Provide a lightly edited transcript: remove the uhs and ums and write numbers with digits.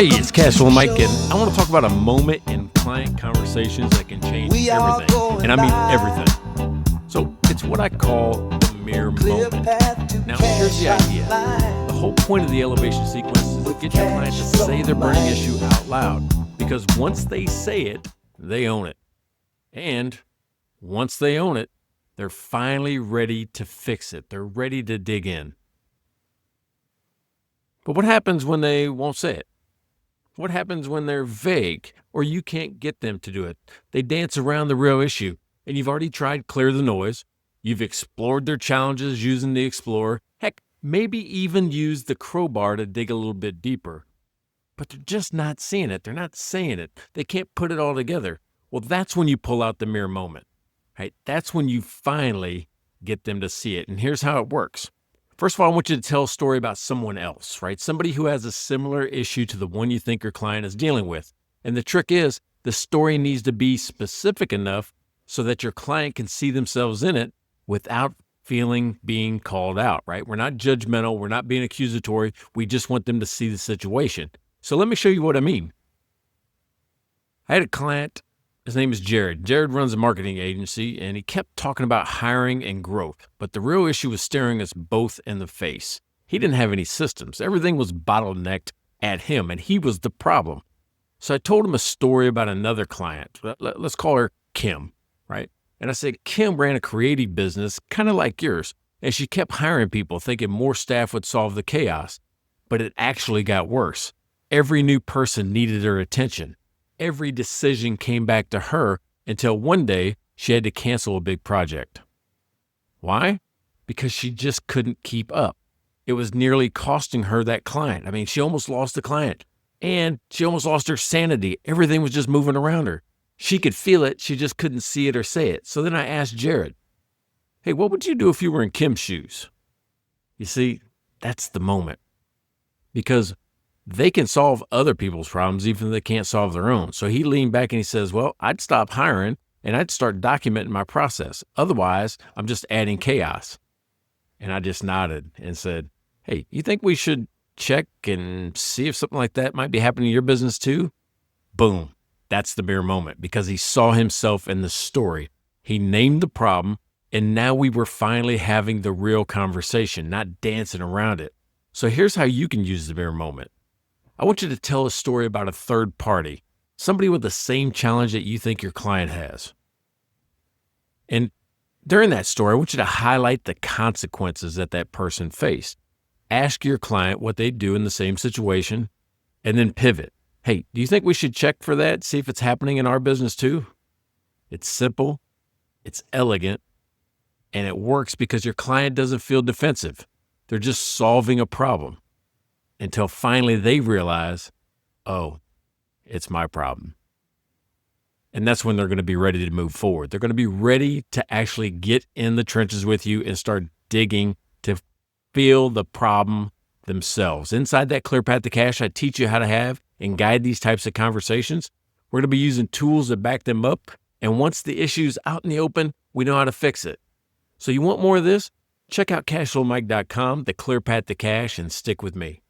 Hey, it's CashFlowMike, and I want to talk about a moment in client conversations that can change everything. And I mean everything. So it's what I call the mirror moment. Now, here's the idea. The whole point of the elevation sequence is to get your client to say their burning issue out loud. Because once they say it, they own it. And once they own it, they're finally ready to fix it. They're ready to dig in. But what happens when they won't say it? What happens when they're vague or you can't get them to do it? They dance around the real issue, and you've already tried clear the noise. You've explored their challenges using the Explorer. Heck, maybe even used the crowbar to dig a little bit deeper. But they're just not seeing it. They're not saying it. They can't put it all together. Well, that's when you pull out the mirror moment, right? That's when you finally get them to see it. And here's how it works. First of all, I want you to tell a story about someone else, right? Somebody who has a similar issue to the one you think your client is dealing with. And the trick is the story needs to be specific enough so that your client can see themselves in it without feeling being called out, right? We're not judgmental. We're not being accusatory. We just want them to see the situation. So let me show you what I mean. I had a client. His name is Jared. Jared runs a marketing agency, and he kept talking about hiring and growth. But the real issue was staring us both in the face. He didn't have any systems. Everything was bottlenecked at him, and he was the problem. So I told him a story about another client. Let's call her Kim, right? And I said, Kim ran a creative business, kind of like yours, and she kept hiring people, thinking more staff would solve the chaos. But it actually got worse. Every new person needed her attention. Every decision came back to her until one day she had to cancel a big project. Why? Because she just couldn't keep up. It was nearly costing her that client. I mean, she almost lost the client and she almost lost her sanity. Everything was just moving around her. She could feel it. She just couldn't see it or say it. So then I asked Jared, hey, what would you do if you were in Kim's shoes? You see, that's the moment. Because they can solve other people's problems even if they can't solve their own. So he leaned back and he says, well, I'd stop hiring and I'd start documenting my process. Otherwise, I'm just adding chaos. And I just nodded and said, hey, you think we should check and see if something like that might be happening in your business too? Boom. That's the mirror moment because he saw himself in the story. He named the problem, and now we were finally having the real conversation, not dancing around it. So here's how you can use the mirror moment. I want you to tell a story about a third party, somebody with the same challenge that you think your client has. And during that story, I want you to highlight the consequences that that person faced. Ask your client what they'd do in the same situation, and then pivot. Hey, do you think we should check for that, see if it's happening in our business too? It's simple, it's elegant, and it works because your client doesn't feel defensive. They're just solving a problem. Until finally they realize, oh, it's my problem. And that's when they're going to be ready to move forward. They're going to be ready to actually get in the trenches with you and start digging to feel the problem themselves. Inside that Clear Path to Cash, I teach you how to have and guide these types of conversations. We're going to be using tools that back them up. And once the issue's out in the open, we know how to fix it. So you want more of this? Check out CashFlowMike.com, the Clear Path to Cash, and stick with me.